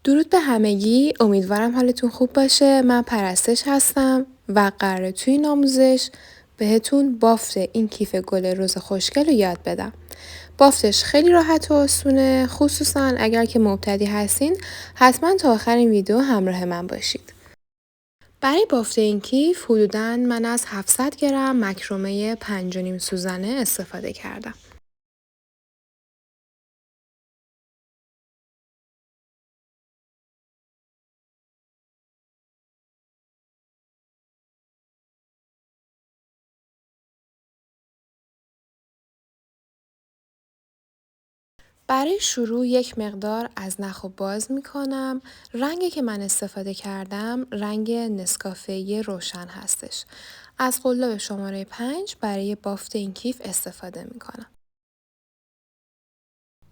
درود به همگی، امیدوارم حالتون خوب باشه. من پرستش هستم و قراره توی این آموزش بهتون بافت این کیف گل رز خوشگل رو یاد بدم. بافتش خیلی راحت و آسونه، خصوصا اگر که مبتدی هستین حتما تا آخر این ویدیو همراه من باشید. برای بافت این کیف حدوداً من از 700 گرم مکرمه 5.5 سوزنه استفاده کردم. برای شروع یک مقدار از نخو باز میکنم. رنگی که من استفاده کردم رنگ نسکافه‌ای روشن هستش. از قلاب شماره 5 برای بافت این کیف استفاده میکنم.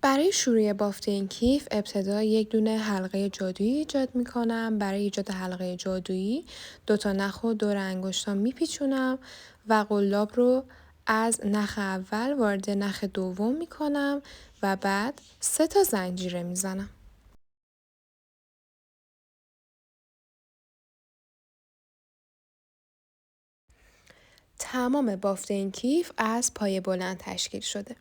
برای شروع بافت این کیف ابتدا یک دونه حلقه جادویی ایجاد میکنم. برای ایجاد حلقه جادویی 2 تا نخو دور انگشتام میپیچونم و قلاب رو از نخ اول وارد نخ دوم میکنم و بعد 3 تا زنجیره میزنم. تمام بافت این کیف از پایه بلند تشکیل شده.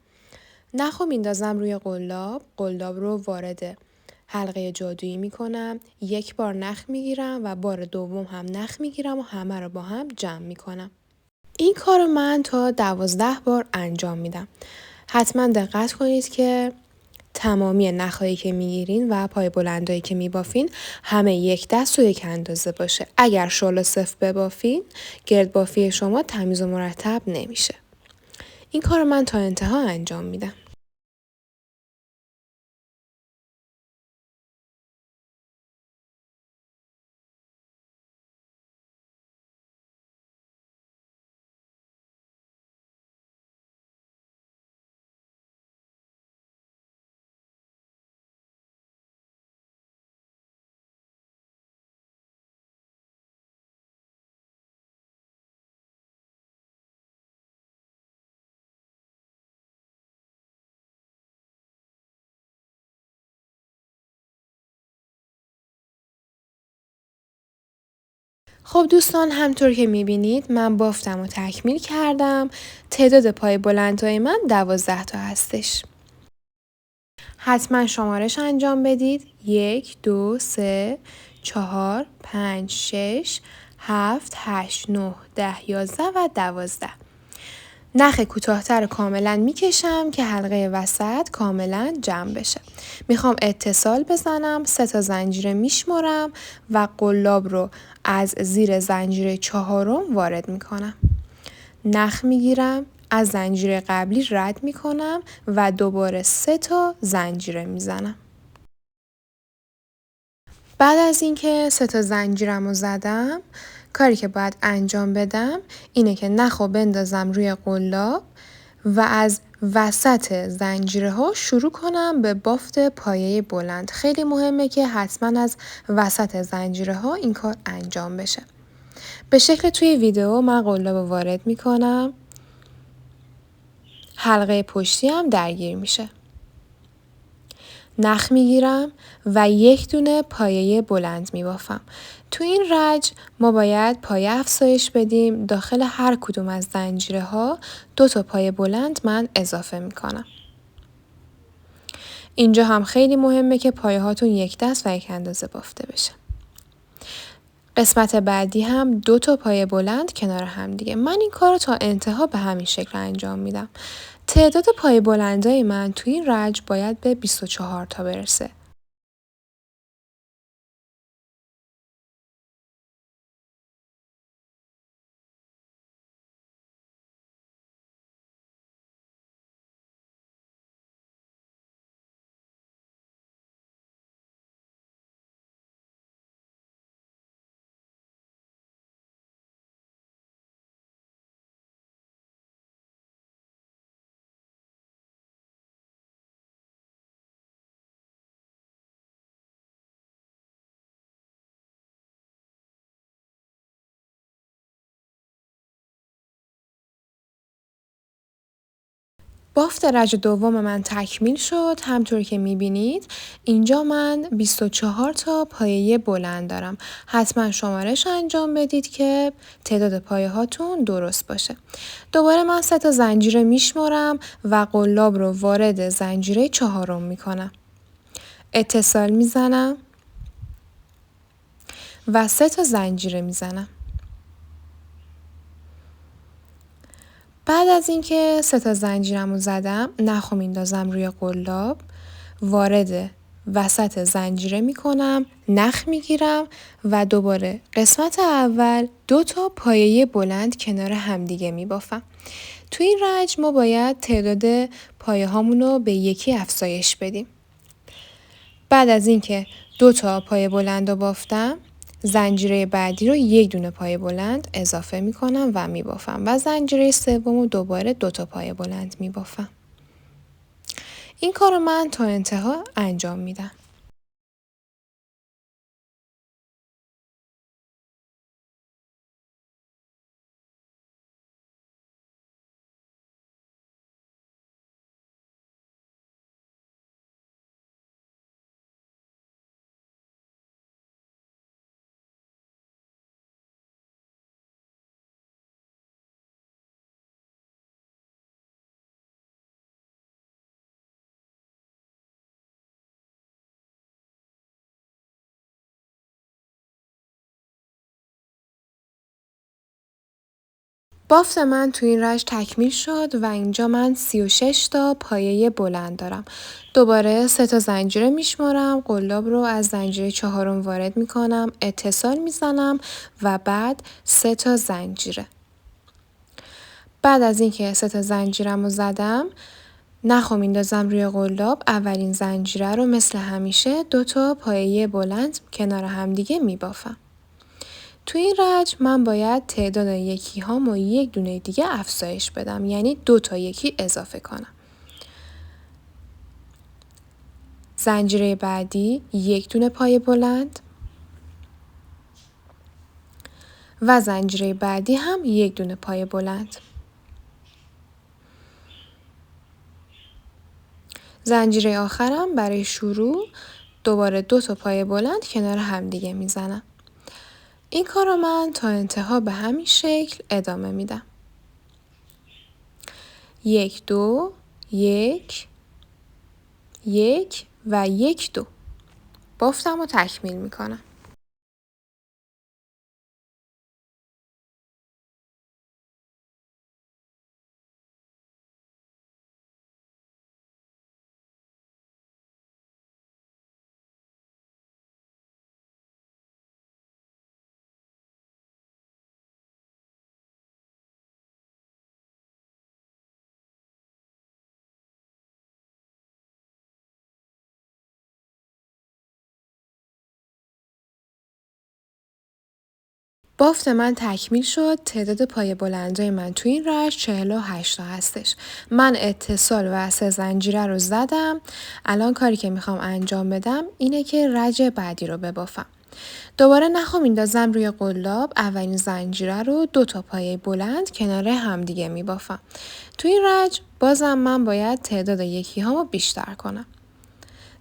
نخو میندازم روی قلاب رو وارد حلقه جادویی میکنم. یک بار نخ میگیرم و بار دوم هم نخ میگیرم و همه رو با هم جمع میکنم. این کار من تا 12 بار انجام میدم. حتما دقت کنید که تمامی نخایی که میگیرین و پای بلندایی که میبافین همه یک دست و یک اندازه باشه. اگر شل و صفر ببافین گرد بافی شما تمیز و مرتب نمیشه. این کار من تا انتها انجام میدم. خب دوستان، همطور که میبینید من بافتم و تکمیل کردم. تعداد پای بلندهای من 12 تا هستش. حتما شمارش انجام بدید. 1 2 3 4 5 6 7 8 9 10 11 و 12. نخ کوتاه‌تر کاملا میکشم که حلقه وسط کاملا جمع بشه. میخوام اتصال بزنم. 3 تا زنجیره میشمارم و قلاب رو از زیر زنجیره 4م وارد میکنم. نخ میگیرم، از زنجیره قبلی رد میکنم و دوباره 3 تا زنجیره میزنم. بعد از اینکه 3 تا زنجیرمو زدم، کاری که باید انجام بدم اینه که نخو بندازم روی قلاب و از وسط زنجیره ها شروع کنم به بافت پایه بلند. خیلی مهمه که حتما از وسط زنجیره ها این کار انجام بشه. به شکل توی ویدیو من قلاب وارد میکنم. حلقه پشتی هم درگیر میشه. نخ میگیرم و یک دونه پایه بلند میبافم. تو این رج ما باید پایه افزایش بدیم. داخل هر کدوم از زنجیره ها 2 تا پایه بلند من اضافه میکنم. اینجا هم خیلی مهمه که پایه هاتون یک دست و یک اندازه بافته بشه. قسمت بعدی هم 2 تا پایه بلند کنار هم دیگه. من این کار رو تا انتها به همین شکل انجام میدم. تعداد پایه بلندای من توی این رج باید به 24 تا برسه. بافت رج دوم من تکمیل شد. همطور که میبینید اینجا من 24 تا پایه بلند دارم. حتما شمارش انجام بدید که تعداد پایه هاتون درست باشه. دوباره من 3 تا زنجیره میشمارم و قلاب رو وارد زنجیره 4 میکنم. اتصال میزنم و 3 تا زنجیره میزنم. بعد از اینکه 3 تا زنجیرم رو زدم، نخو میندازم روی قلاب، وارد وسط زنجیره میکنم، نخ میگیرم و دوباره قسمت اول 2 تا پایه بلند کنار همدیگه میبافم. تو این رج ما باید تعداد پایه هامون رو به 1 افزایش بدیم. بعد از اینکه 2 تا پایه بلند رو بافتم، زنجیره بعدی رو 1 دونه پایه بلند اضافه میکنم و میبافم و زنجیره سوم رو دوباره 2 تا پایه بلند میبافم. این کار رو من تا انتها انجام میدم. بافت من تو این رج تکمیل شد و اینجا من 36 تا پایه بلند دارم. دوباره 3 تا زنجیره میشمارم، قلاب رو از زنجیره 4 وارد میکنم، اتصال میزنم و بعد 3 تا زنجیره. بعد از اینکه 3 تا زنجیرم رو زدم، نخو میندازم روی قلاب، اولین زنجیره رو مثل همیشه 2 تا پایه بلند کنار همدیگه میبافم. تو این رج من باید تعداد یکی هامو 1 دونه دیگه افزایش بدم، یعنی 2 تا یکی اضافه کنم. زنجیره بعدی 1 دونه پایه بلند و زنجیره بعدی هم 1 دونه پایه بلند. زنجیره آخرم برای شروع دوباره 2 تا پایه بلند کنار همدیگه میزنم. این کار رو من تا انتها به همین شکل ادامه میدم. 1 2 1 1 و 1 2. بافتم رو تکمیل میکنم. بافت من تکمیل شد. تعداد پایه بلندای من تو این رج 48 تا هستش. من اتصال و 3 زنجیره رو زدم. الان کاری که میخوام انجام بدم اینه که رج بعدی رو ببافم. دوباره نخو میندازم روی قلاب، اولین زنجیره رو 2 تا پایه بلند کنار همدیگه میبافم. تو این رج بازم من باید تعداد یکی هامو بیشتر کنم.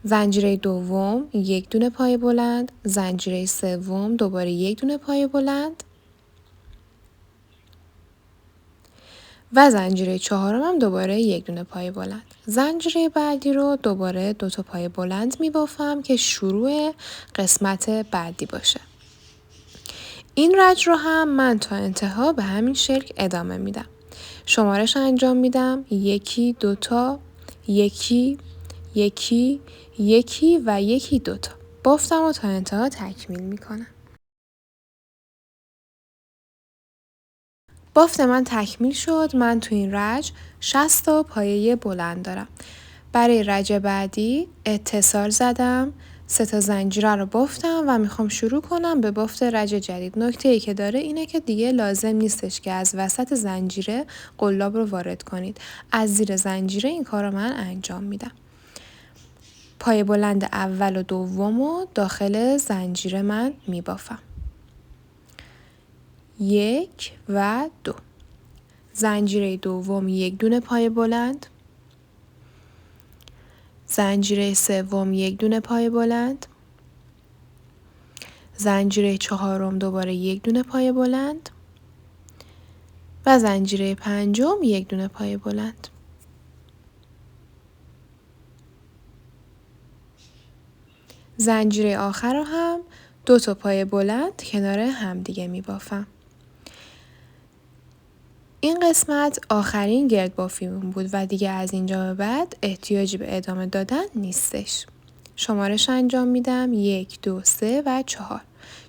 زنجیره دوم 1 دونه پایه بلند، زنجیره سوم دوباره 1 دونه پایه بلند و زنجیره چهارم هم دوباره 1 دونه پایه بلند. زنجیره بعدی رو دوباره 2 تا پایه بلند میبافم که شروع قسمت بعدی باشه. این رج رو هم من تا انتها به همین شکل ادامه میدم. شمارش انجام میدم 1 2 تا 1 1 1 و 1 2 تا. بافتم و تا انتها تکمیل میکنم. بافت من تکمیل شد. من تو این رج 60 تا پایه بلند دارم. برای رج بعدی اتصال زدم، 3 تا زنجیره رو بافتم و میخوام شروع کنم به بافت رج جدید. نکته ای که داره اینه که دیگه لازم نیستش که از وسط زنجیره قلاب رو وارد کنید. از زیر زنجیره این کار رو من انجام میدم. پایه بلند اول و دوم رو داخل زنجیره من میبافم. 1 و 2. زنجیره دوم 1 دونه پایه بلند زنجیره سوم یک دونه پای بلند، زنجیره چهارم دوباره یک دونه پای بلند و زنجیره پنجم یک دونه پای بلند. زنجیره آخر رو هم 2 تا پای بلند کنار همدیگه میبافم. این قسمت آخرین گردبافیمون بود و دیگه از اینجا به بعد احتیاجی به ادامه دادن نیستش. شمارش انجام میدم 1 2 3 و 4.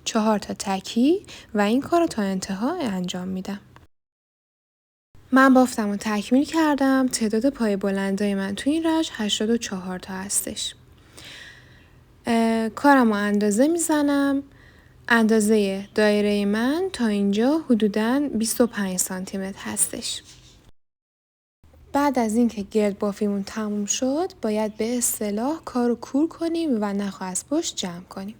4 تا تکی و این کار رو تا انتها انجام میدم. من بافتم و تکمیل کردم. تعداد پای بلندای من توی این رشت 84 تا هستش. کارم رو اندازه میزنم. اندازه دایره من تا اینجا حدوداً 25 سانتی متر هستش. بعد از اینکه گرد بافیمون تموم شد باید به اصطلاح کارو کور کنیم و نخ از پشت جمع کنیم.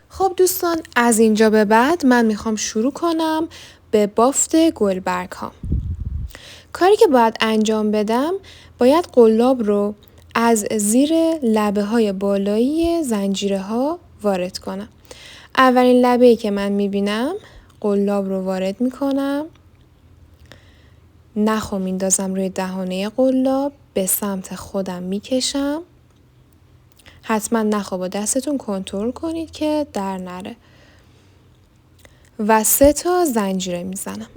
خب دوستان، از اینجا به بعد من میخوام شروع کنم به بافت گلبرگ ها. کاری که باید انجام بدم، باید قلاب رو از زیر لبه های بالایی زنجیره ها وارد کنم. اولین لبه‌ای که من میبینم قلاب رو وارد میکنم، نخو میندازم روی دهانه قلاب، به سمت خودم میکشم. حتما نخو با دستتون کنترل کنید که در نره و 3 تا زنجیره میزنم.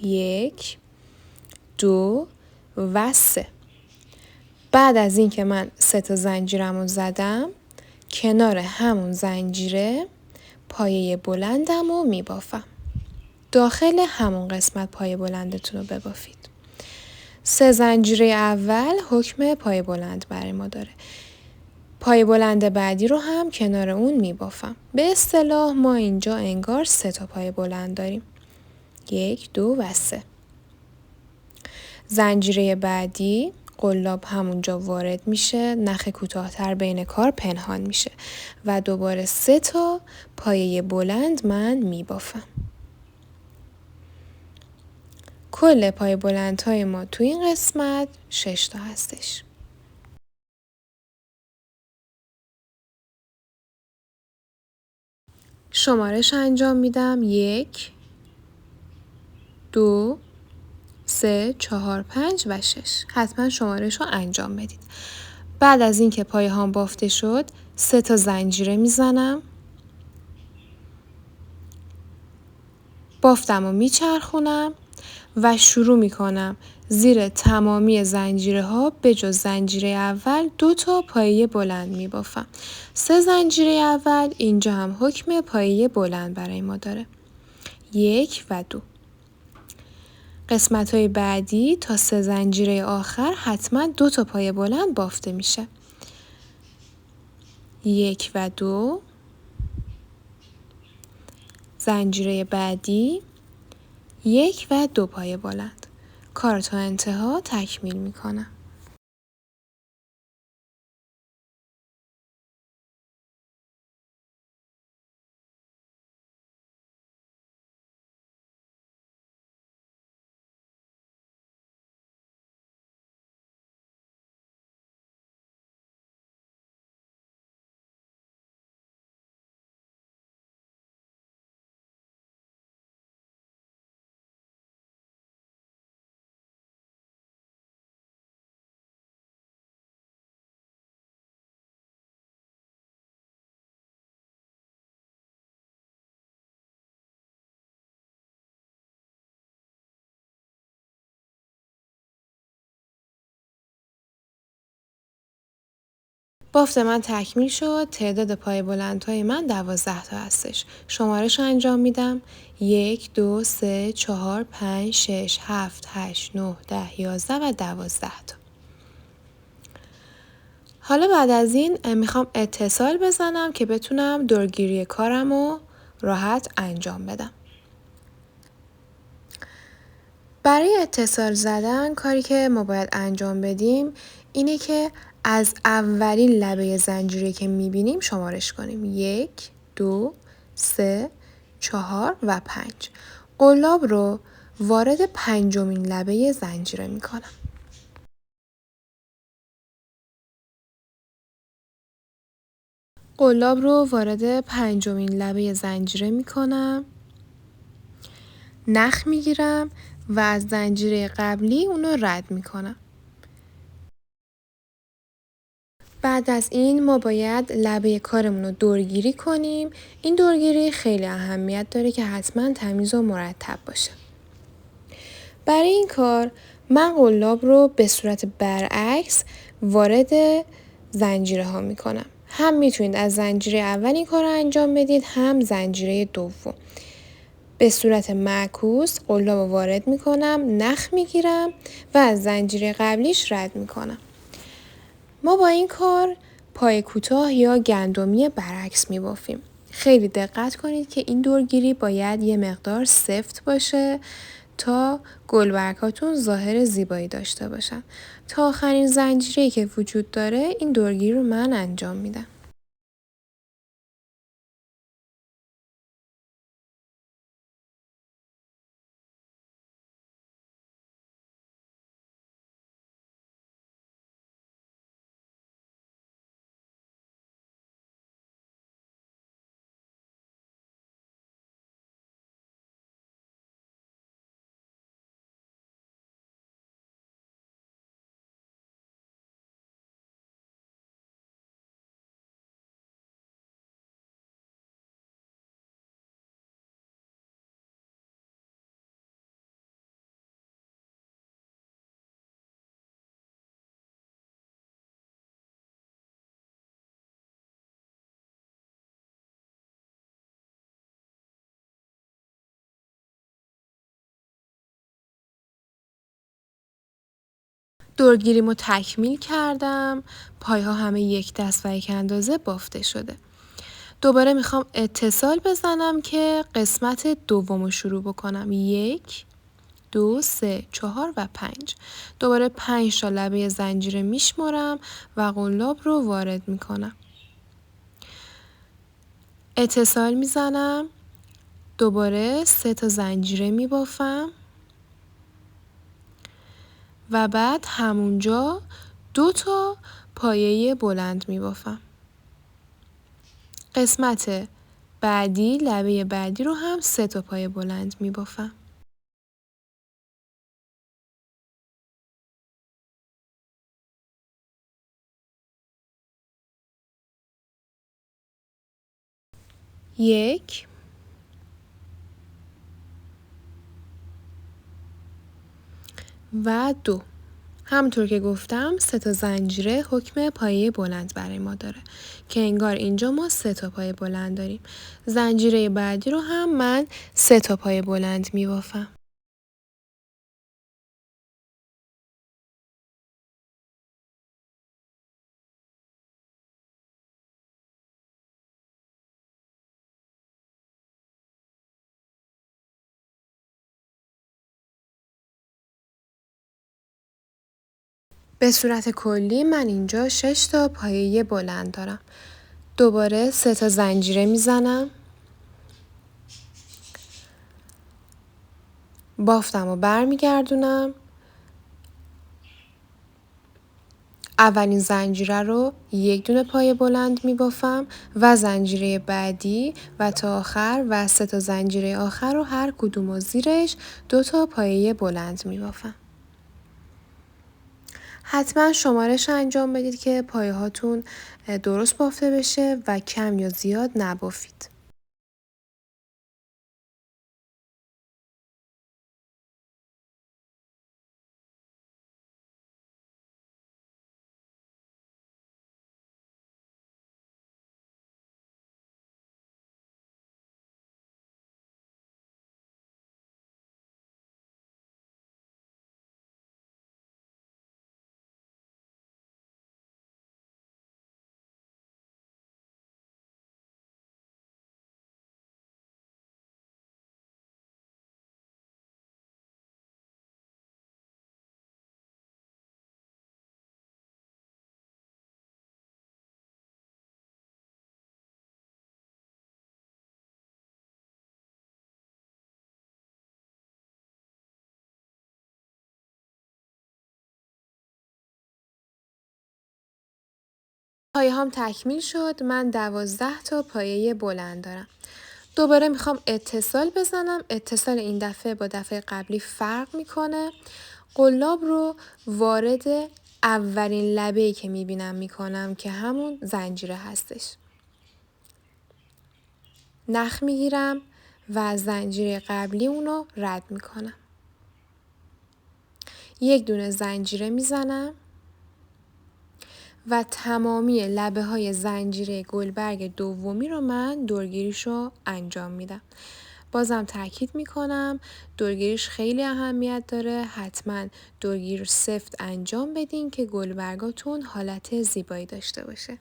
1 2 و 3. بعد از این که من 3 تا زنجیرم رو زدم، کنار همون زنجیره پایه بلندم رو میبافم. داخل همون قسمت پایه بلندتون رو ببافید. 3 زنجیره اول حکم پایه بلند برای ما داره. پایه بلند بعدی رو هم کنار اون میبافم. به اصطلاح ما اینجا انگار 3 تا پایه بلند داریم. 1 2 و 3. زنجیره بعدی قلاب همونجا وارد میشه، نخ کوتاه‌تر بین کار پنهان میشه و دوباره 3 تا پایه بلند من میبافم. کل پایه بلندهای ما تو این قسمت 6 تا هستش. شمارش انجام میدم 1 2 3 4 5 و 6. حتما شمارش رو انجام بدید. بعد از اینکه پایه هام بافته شد 3 تا زنجیره میزنم، بافتم رو میچرخونم و شروع میکنم زیر تمامی زنجیره ها به جز زنجیره اول 2 تا پایه بلند میبافم. 3 زنجیره اول اینجا هم حکم پایه بلند برای ما داره. 1 و 2. قسمت های بعدی تا 3 زنجیره آخر حتما 2 تا پایه بلند بافته میشه. 1 و 2. زنجیره بعدی 1 و 2 پایه بلند. کار تا انتها تکمیل میکنم. بافت من تکمیل شد. تعداد پای بلندهای من 12 تا هستش. شمارش رو انجام میدم. 1 2 3 4 5 6 7 8 9 10 11 و 12 تا. حالا بعد از این میخوام اتصال بزنم که بتونم دورگیری کارم رو راحت انجام بدم. برای اتصال زدن کاری که ما باید انجام بدیم اینه که از اولین لبه زنجیره که میبینیم شمارش کنیم. 1 2 3 4 و 5. قلاب رو وارد 5مین لبه زنجیره میکنم. قلاب رو وارد 5مین لبه زنجیره میکنم. نخ میگیرم و از زنجیره قبلی اونو رد میکنم. بعد از این ما باید لبه کارمون رو دورگیری کنیم. این دورگیری خیلی اهمیت داره که حتما تمیز و مرتب باشه. برای این کار من قلاب رو به صورت برعکس وارد زنجیره ها میکنم. هم میتونید از زنجیره اول این کار رو انجام بدید، هم زنجیره دوم. به صورت معکوس قلاب رو وارد میکنم، نخ میگیرم و از زنجیره قبلیش رد میکنم. ما با این کار پای کوتاه یا گندمی برعکس میبافیم. خیلی دقت کنید که این دورگیری باید یه مقدار سفت باشه تا گلبرگ‌هاتون ظاهر زیبایی داشته باشن. تا آخرین زنجیره‌ای که وجود داره این دورگیری رو من انجام میدم. دورگیریمو تکمیل کردم. پایها همه یک دست و یک اندازه بافته شده. دوباره میخوام اتصال بزنم که قسمت دومو شروع بکنم. 1 2 3 4 و 5. دوباره 5 تا لبه زنجیره میشمارم و قلاب رو وارد میکنم. اتصال میزنم. دوباره 3 تا زنجیره میبافم و بعد همونجا 2 تا پایه بلند میبافم. قسمت بعدی لبه بعدی رو هم 3 تا پایه بلند میبافم. یک و 2. همونطور که گفتم 3 تا زنجیره حکم پایه بلند برای ما داره که انگار اینجا ما 3 تا پایه بلند داریم. زنجیره بعدی رو هم من 3 تا پایه بلند میبافم. به صورت کلی من اینجا 6 تا پایه بلند دارم. دوباره 3 تا زنجیره میزنم. بافتم و برمیگردونم. اولین زنجیره رو 1 دونه پایه بلند میبافم و زنجیره بعدی و تا آخر و 3 تا زنجیره آخر رو هر کدوم و زیرش 2 تا پایه بلند میبافم. حتما شمارش انجام بدید که پایه هاتون درست بافته بشه و کم یا زیاد نبافید. پایه هم تکمیل شد. من 12 تا پایه بلند دارم. دوباره میخوام اتصال بزنم. اتصال این دفعه با دفعه قبلی فرق میکنه. قلاب رو وارد اولین لبه‌ای که میبینم میکنم که همون زنجیره هستش. نخ میگیرم و از زنجیره قبلی اونو رد میکنم. یک دونه زنجیره میزنم و تمامی لبه های زنجیره گلبرگ دومی رو من دورگیریشو انجام میدم. بازم تاکید میکنم دورگیریش خیلی اهمیت داره. حتما دورگیر سفت انجام بدین که گلبرگاتون حالت زیبایی داشته باشه.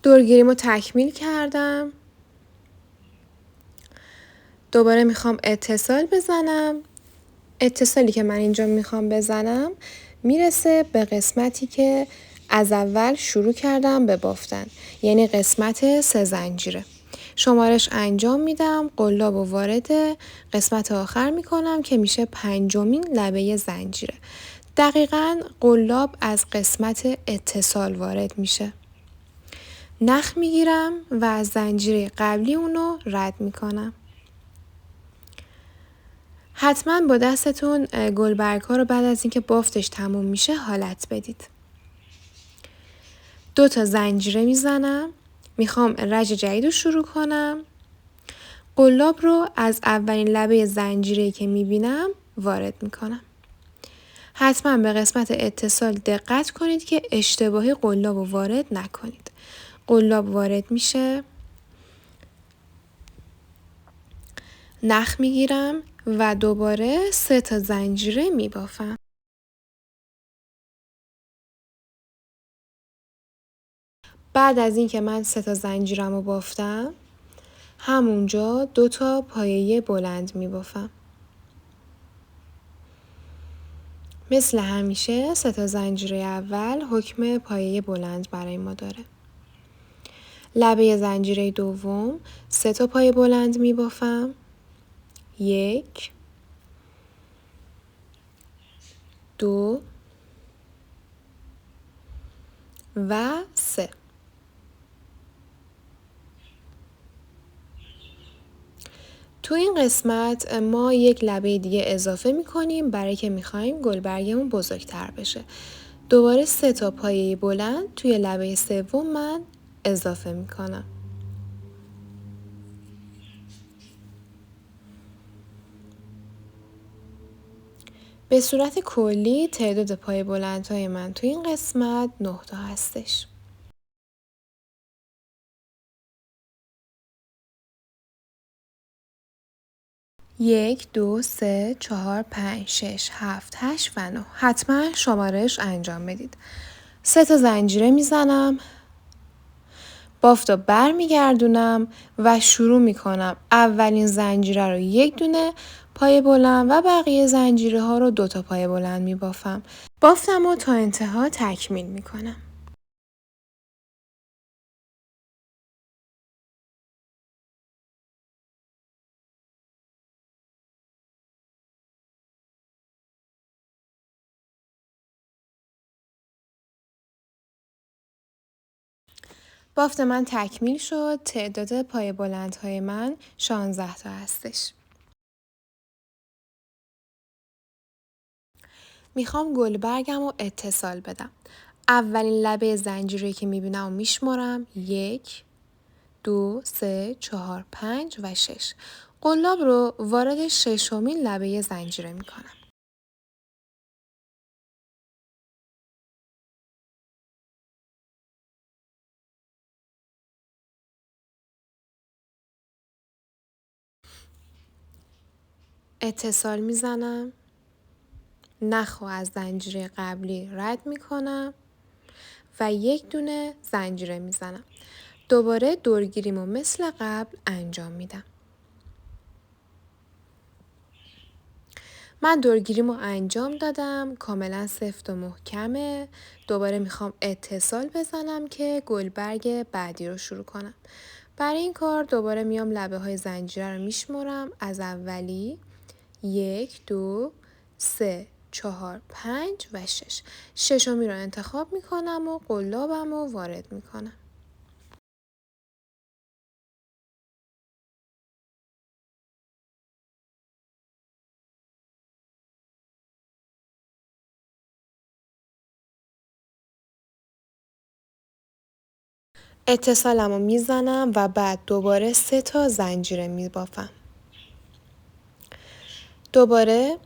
دورگیریمو تکمیل کردم. دوباره میخوام اتصال بزنم. اتصالی که من اینجا میخوام بزنم میرسه به قسمتی که از اول شروع کردم به بافتن، یعنی قسمت 3 زنجیره. شمارش انجام میدم، قلاب و وارد قسمت آخر میکنم که میشه 5مین لبه زنجیره. دقیقاً قلاب از قسمت اتصال وارد میشه. نخ میگیرم و از زنجیره قبلی اونو رد میکنم. حتما با دستتون گلبرگ ها رو بعد از اینکه بافتش تموم میشه حالت بدید. 2 تا زنجیره میزنم. میخوام رج جدید رو شروع کنم. قلاب رو از اولین لبه زنجیره‌ای که میبینم وارد میکنم. حتما به قسمت اتصال دقت کنید که اشتباهی قلاب رو وارد نکنید. قلاب وارد میشه. نخ میگیرم و دوباره 3 تا زنجیره میبافم. بعد از اینکه من 3 تا زنجیرم رو بافتم، همونجا 2 تا پایه بلند میبافم. مثل همیشه 3 تا زنجیره اول حکم پایه بلند برای ما داره. لبه زنجیره دوم 3 تا پایه بلند میبافم. 1 2 و 3. تو این قسمت ما یک لبه دیگه اضافه میکنیم برای که میخوایم گلبرگمون بزرگتر بشه. دوباره 3 تا پایه بلند توی لبه سوم من اضافه میکنم. به صورت کلی تعداد پایه بلندهای من توی این قسمت 9 تا هستش. یک، 2، 3، 4، 5، 6، 7، 8 و 9. حتما شمارش انجام بدید. 3 تا زنجیره میزنم. بافت رو برمیگردونم و شروع میکنم. اولین زنجیره رو 1 دونه پایه بلند و بقیه زنجیره ها رو 2 تا پایه بلند میبافم. بافتم رو تا انتها تکمیل میکنم. بافت من تکمیل شد. تعداد پایه بلندهای من 16 تا هستش. میخوام گلبرگم رو اتصال بدم. اولین لبه زنجیره که میبینم میشمارم. 1 2 3 4 5 و 6. قلاب رو وارد ششمین لبه زنجیره میکنم. اتصال میزنم. نخو از زنجیره قبلی رد میکنم و یک دونه زنجیره میزنم. دوباره دورگیریمو مثل قبل انجام میدم. من دورگیریمو انجام دادم، کاملا سفت و محکمه. دوباره میخوام اتصال بزنم که گلبرگ بعدی رو شروع کنم. برای این کار دوباره میام لبه های زنجیره رو میشمرم از اولی 1 2 3 4 5 و 6. ششمی رو انتخاب میکنم و قلابم رو وارد میکنم. اتصالم رو میزنم و بعد دوباره 3 تا زنجیره میبافم. دوباره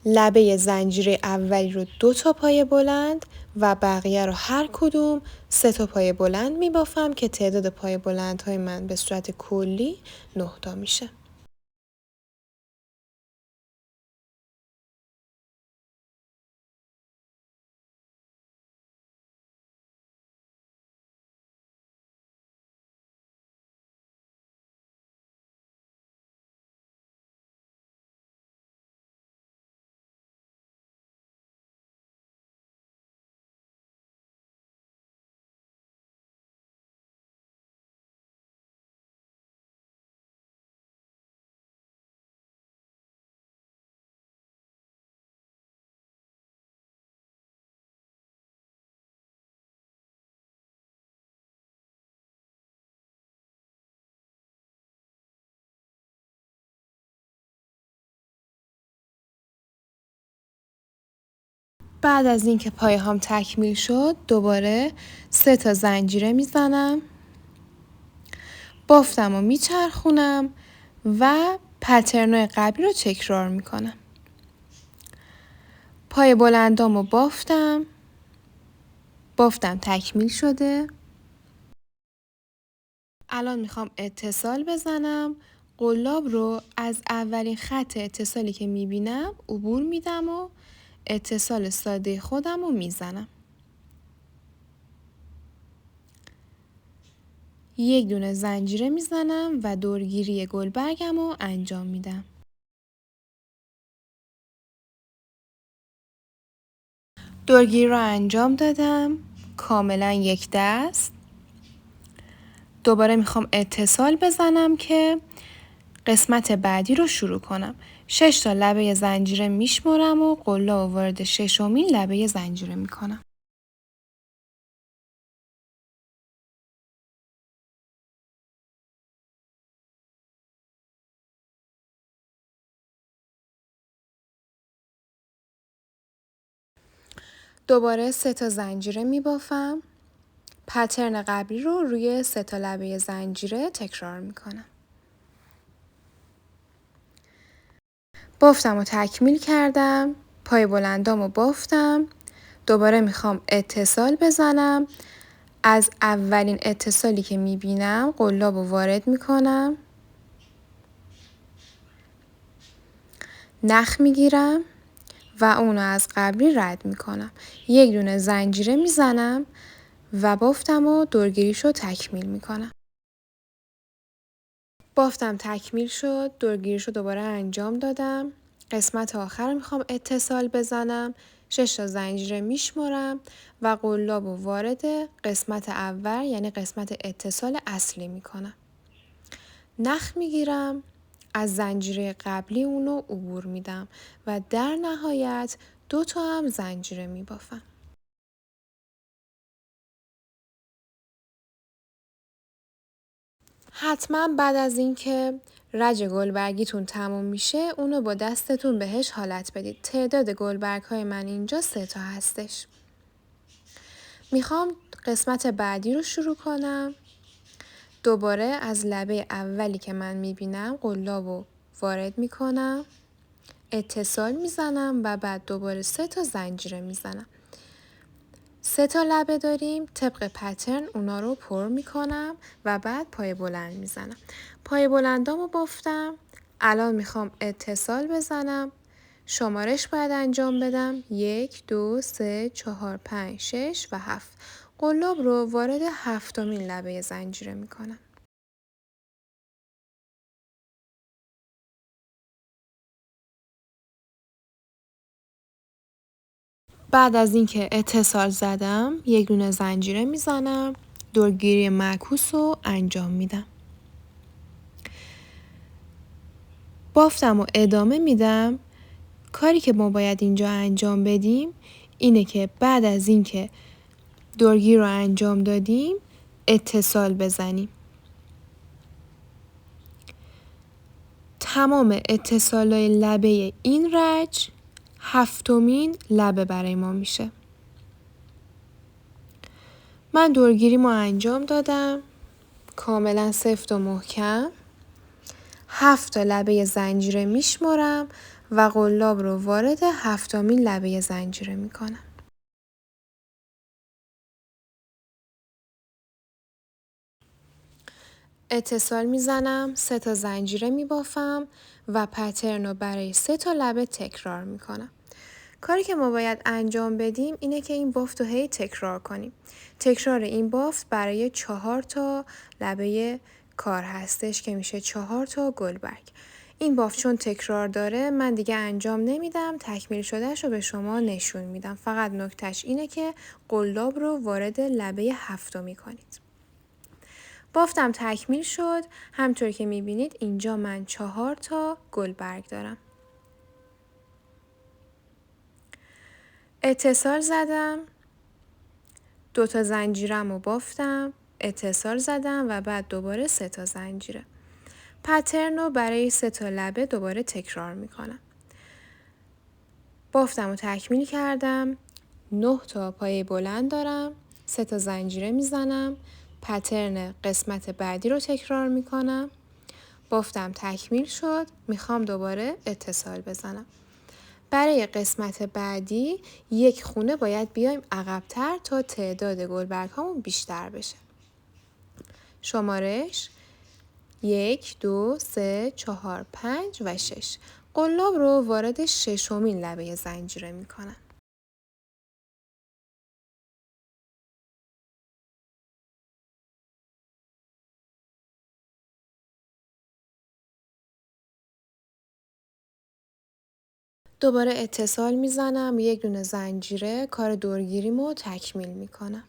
لبه زنجیره اولی رو 2 تا پای بلند و بقیه رو هر کدوم 3 تا پای بلند میبافم که تعداد پای بلندهای من به صورت کلی 9 تا میشه. بعد از اینکه پایه هام تکمیل شد دوباره 3 تا زنجیره میزنم، بافتم و میچرخونم و پترنای قبلی رو تکرار میکنم. پای بلندامو بافتم تکمیل شده. الان میخوام اتصال بزنم. قلاب رو از اولین خط اتصالی که میبینم عبور میدم و اتصال ساده خودم رو میزنم. یک دونه زنجیره میزنم و دورگیری گلبرگم رو انجام میدم. دورگیری رو انجام دادم کاملا یک دست. دوباره میخوام اتصال بزنم که قسمت بعدی رو شروع کنم. 6 تا لبه زنجیره میشمرم و قلاب وارد ششمین لبه زنجیره میکنم. دوباره 3 تا زنجیره میبافم. پترن قبلی رو روی 3 تا لبه زنجیره تکرار میکنم. بافتم و تکمیل کردم. پای بلندام رو بافتم. دوباره میخوام اتصال بزنم. از اولین اتصالی که میبینم قلاب رو وارد میکنم. نخ میگیرم و اونو از قبلی رد میکنم. یک دونه زنجیره میزنم و بافتم و دورگیریشو تکمیل میکنم. بافتم تکمیل شد. دورگیریشو دوباره انجام دادم. قسمت آخر میخوام اتصال بزنم. 6 تا زنجیره میشمرم و قلاب رو وارد قسمت اول یعنی قسمت اتصال اصلی میکنم. نخ میگیرم. از زنجیره قبلی اونو عبور میدم و در نهایت 2 تا هم زنجیره میبافم. حتما بعد از اینکه رج گلبرگیتون تموم میشه اونو با دستتون بهش حالت بدید. تعداد گلبرگ های من اینجا 3 تا هستش. میخوام قسمت بعدی رو شروع کنم. دوباره از لبه اولی که من میبینم قلاب رو وارد میکنم، اتصال میزنم و بعد دوباره 3 تا زنجیره میزنم. 3 تا لبه داریم، طبق پترن اونا رو پر میکنم و بعد پای بلند میزنم. پای بلندامو بافتم. الان میخوام اتصال بزنم. شمارش باید انجام بدم. 1 2 3 4 5 6 و 7. قلاب رو وارد 7مین لبه زنجیره میکنم. بعد از اینکه اتصال زدم، یک دونه زنجیره میزنم، دورگیری معکوس رو انجام میدم. بافتم و ادامه میدم. کاری که ما باید اینجا انجام بدیم اینه که بعد از اینکه دورگیری رو انجام دادیم اتصال بزنیم. تمام اتصالای لبه این رج 7مین لبه برای ما میشه. من دورگیریمو انجام دادم کاملا سفت و محکم. 7 تا لبه زنجیره میشمارم و قلاب رو وارد 7مین لبه زنجیره میکنم. اتصال میزنم، 3 تا زنجیره میبافم و پترن رو برای 3 تا لبه تکرار میکنم. کاری که ما باید انجام بدیم اینه که این بافت رو هی تکرار کنیم. تکرار این بافت برای 4 تا لبه کار هستش که میشه 4 تا گلبرگ. این بافت چون تکرار داره من دیگه انجام نمیدم، تکمیل شدهش رو به شما نشون میدم. فقط نکتهش اینه که قلاب رو وارد لبه 7 کنید. بافتم تکمیل شد. همطور که میبینید اینجا من 4 تا گلبرگ دارم. اتصال زدم، 2 تا زنجیرم رو بافتم، اتصال زدم و بعد دوباره 3 تا زنجیره. پترن رو برای 3 تا لبه دوباره تکرار میکنم. بافتم رو تکمیل کردم. 9 تا پای بلند دارم. 3 تا زنجیره میزنم. پترن قسمت بعدی رو تکرار میکنم. بافتم تکمیل شد. میخوام دوباره اتصال بزنم. برای قسمت بعدی یک خونه باید بیایم عقب‌تر تا تعداد گلبرگ هامون بیشتر بشه. شمارش 1 2 3 4 5 و 6. قلاب رو وارد 6مین لبه زنجیره میکنم. دوباره اتصال میزنم، یک دونه زنجیره، کار دورگیریمو تکمیل میکنم.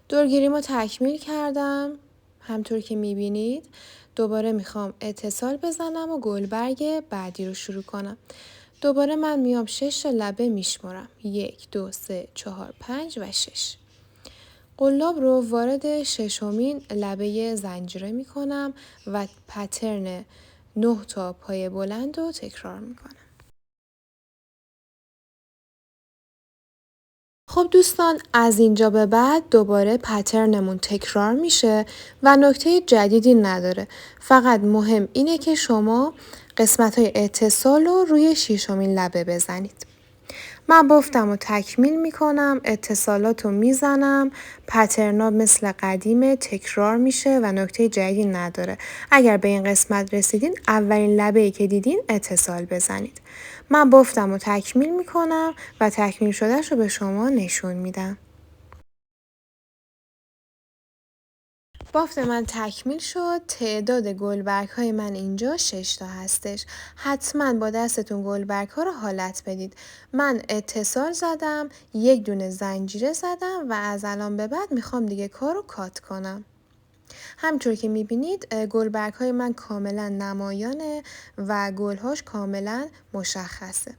دورگیریمو تکمیل کردم. همطور که میبینید دوباره میخوام اتصال بزنم و گلبرگ بعدی رو شروع کنم. دوباره من میام 6 تا لبه میشمارم. 1 2 3 4 5 و 6. قلاب رو وارد 6مین لبه زنجیره میکنم و پترن 9 تا پای بلند رو تکرار میکنم. خب دوستان، از اینجا به بعد دوباره پترنمون تکرار میشه و نکته جدیدی نداره. فقط مهم اینه که شما قسمت‌های اتصال رو روی 6مین لبه بزنید. من بافتم و تکمیل میکنم، اتصالات رو میزنم، پترنا مثل قدیمه تکرار میشه و نکته جدیدی نداره. اگر به این قسمت رسیدین اولین لبه‌ای که دیدین اتصال بزنید. من بافتم و تکمیل میکنم و تکمیل شدهش رو به شما نشون میدم. بافت من تکمیل شد. تعداد گلبرگ های من اینجا 6 تا هستش. حتما با دستتون گلبرگ ها رو حالت بدید. من اتصال زدم، یک دونه زنجیره زدم و از الان به بعد میخوام دیگه کار رو کات کنم. همطور که میبینید گلبرگ های من کاملا نمایانه و گلهاش کاملا مشخصه.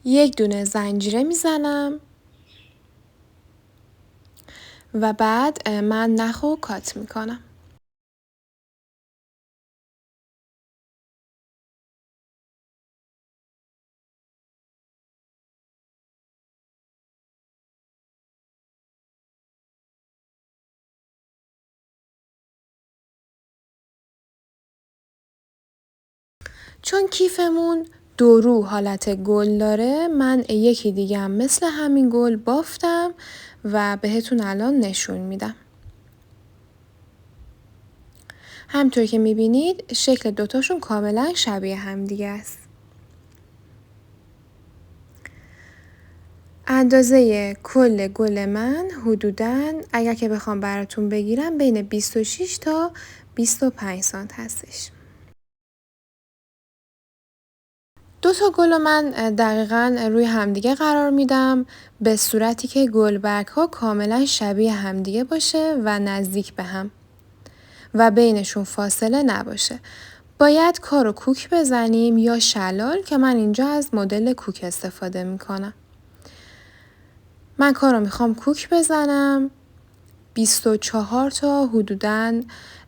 یک دونه زنجیره میزنم و بعد من نخ رو کات میکنم. چون کیفمون دو رو حالت گل داره، من یکی دیگه هم مثل همین گل بافتم و بهتون الان نشون میدم. همطور که میبینید شکل دوتاشون کاملا شبیه هم دیگه است. اندازه کل گل من حدوداً اگر که بخوام براتون بگیرم بین 26 تا 25 سانت هستش. دو تا گل من دقیقاً روی همدیگه قرار میدم به صورتی که گلبرگ ها کاملا شبیه همدیگه باشه و نزدیک به هم و بینشون فاصله نباشه. باید کارو کوک بزنیم یا شلال که من اینجا از مدل کوک استفاده میکنم. من کارو میخوام کوک بزنم. 24 تا حدوداً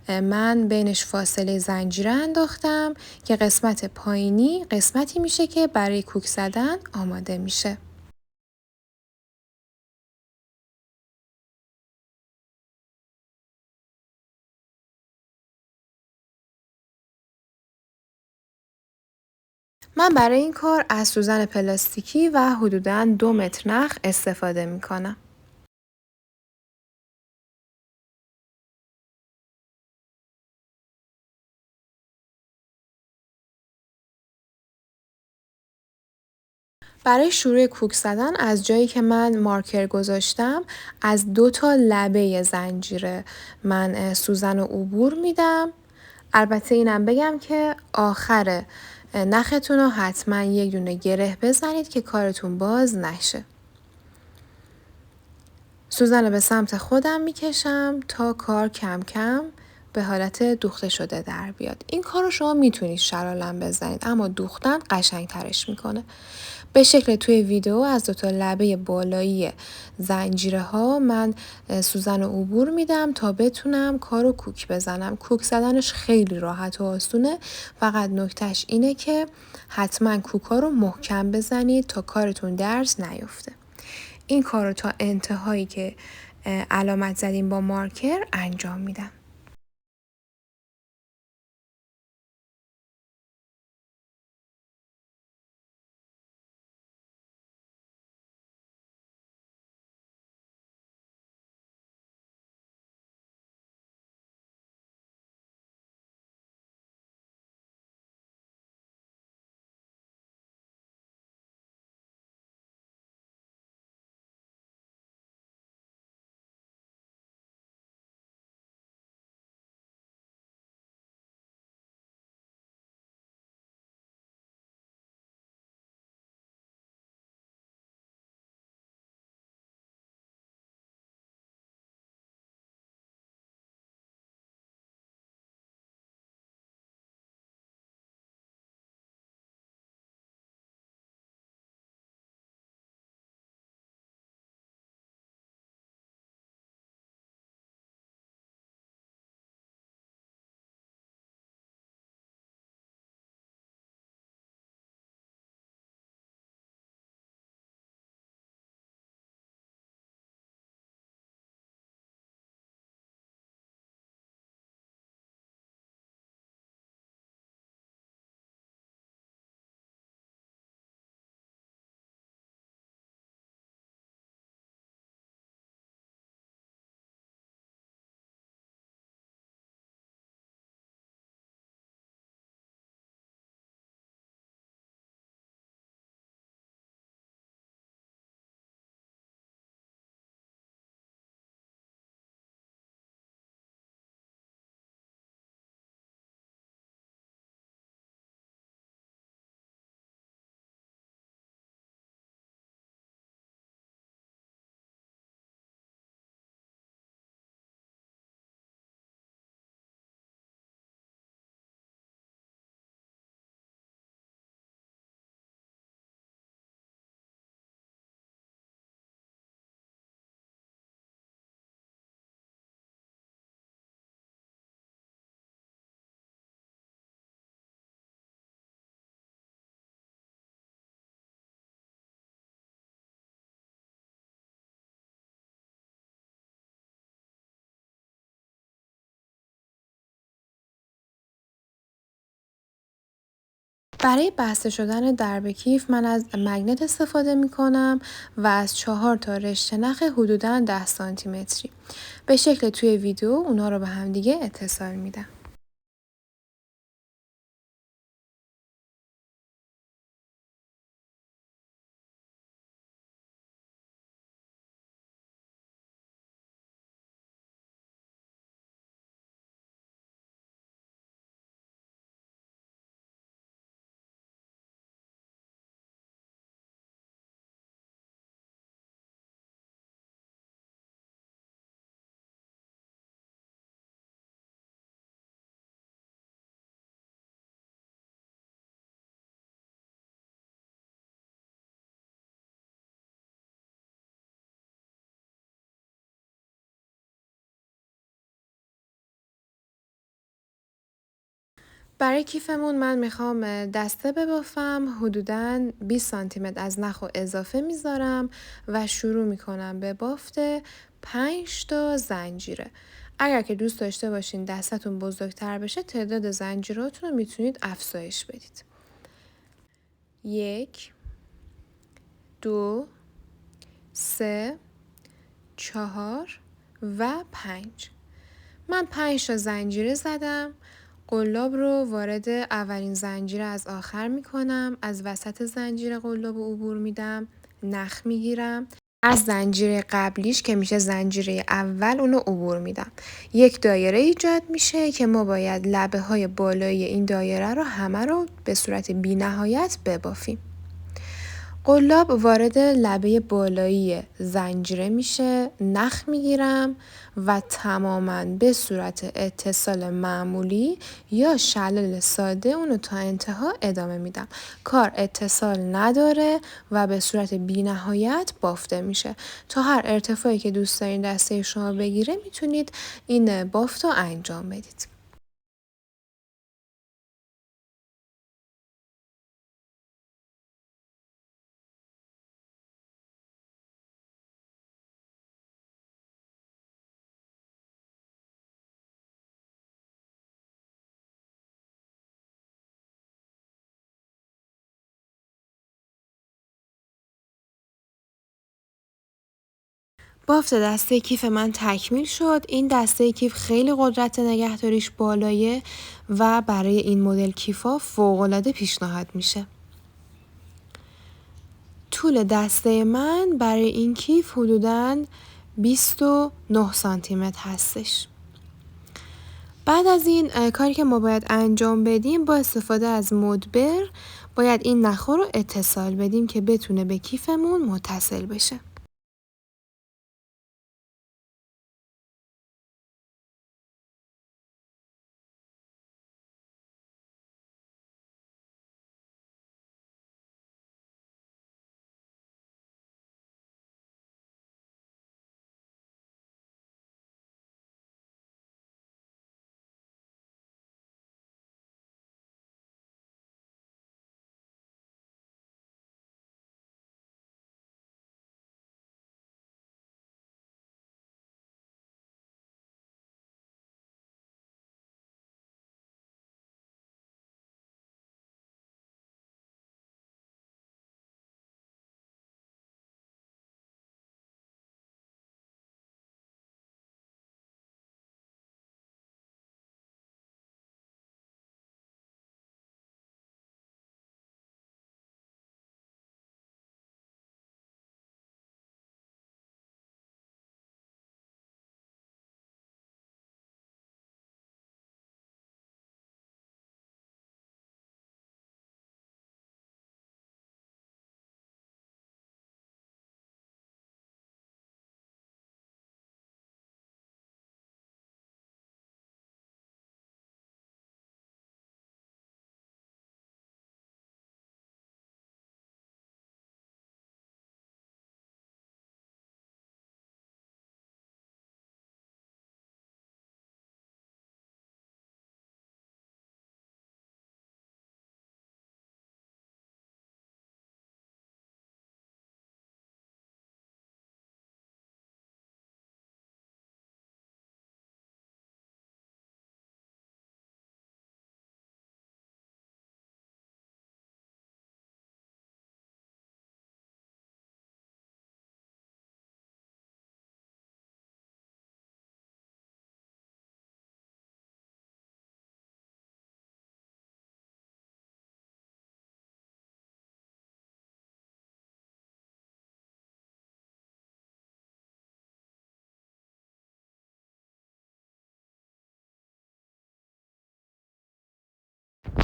من بینش فاصله زنجیره انداختم که قسمت پایینی قسمتی میشه که برای کوک زدن آماده میشه. من برای این کار از سوزن پلاستیکی و حدوداً 2 متر نخ استفاده میکنم. برای شروع کوک زدن از جایی که من مارکر گذاشتم از 2 تا لبه زنجیره من سوزن رو عبور میدم. البته اینم بگم که آخر نختون رو حتما یک دونه گره بزنید که کارتون باز نشه. سوزن رو به سمت خودم میکشم تا کار کم کم به حالت دوخته شده در بیاد. این کار رو شما میتونید شلالم بزنید اما دوختن قشنگ ترش میکنه. به شکل توی ویدیو از 2 تا لبه بالایی زنجیره ها من سوزن رو عبور میدم تا بتونم کار رو کوک بزنم. کوک زدنش خیلی راحت و آسونه، فقط نکتهش اینه که حتما کوکا رو محکم بزنید تا کارتون درز نیفته. این کار رو تا انتهایی که علامت زدیم با مارکر انجام میدم. برای بسته شدن درب کیف من از مگنت استفاده می کنم و از 4 تا رشته نخ حدوداً 10 سانتی متری. به شکل توی ویدیو اونا رو به هم دیگه اتصال میدم. برای کیفمون من میخوام دسته ببافم، حدوداً 20 سانتی متر از نخو اضافه میذارم و شروع میکنم به بافت 5 تا زنجیره. اگر که دوست داشته باشین دستتون بزرگتر بشه تعداد زنجیراتون رو میتونید افزایش بدید. 1 2 3 4 و 5. من 5 تا زنجیره زدم. قلاب رو وارد اولین زنجیره از آخر میکنم. از وسط زنجیره قلاب رو عبور میدم. نخ میگیرم. از زنجیره قبلیش که میشه زنجیره اول اونو عبور میدم. یک دایره ایجاد میشه که ما باید لبه های بالایی این دایره رو همه رو به صورت بی نهایت ببافیم. قلاب وارد لبه بالایی زنجیره میشه، نخ میگیرم و تماماً به صورت اتصال معمولی یا شلل ساده اونو تا انتها ادامه میدم. کار اتصال نداره و به صورت بی نهایت بافته میشه. تا هر ارتفاعی که دوست دارین دسته شما بگیره میتونید این بافت رو انجام بدید. بافت دسته کیف من تکمیل شد. این دسته کیف خیلی قدرت نگهداریش بالایه و برای این مدل کیفا فوق‌العاده پیشنهاد میشه. طول دسته من برای این کیف حدوداً 29 سانتی متر هستش. بعد از این کاری که ما باید انجام بدیم با استفاده از مدبر باید این نخا رو اتصال بدیم که بتونه به کیفمون متصل بشه.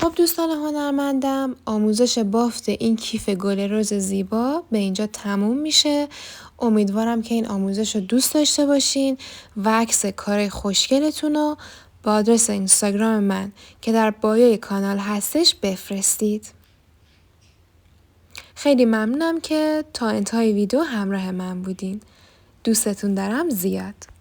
خب دوستان هنرمندم، آموزش بافت این کیف گل رز زیبا به اینجا تموم میشه. امیدوارم که این آموزش رو دوست داشته باشین و عکس کار خوشگلتون رو با آدرس اینستاگرام من که در بایوی کانال هستش بفرستید. خیلی ممنونم که تا انتهای ویدیو همراه من بودین. دوستتون دارم زیاد.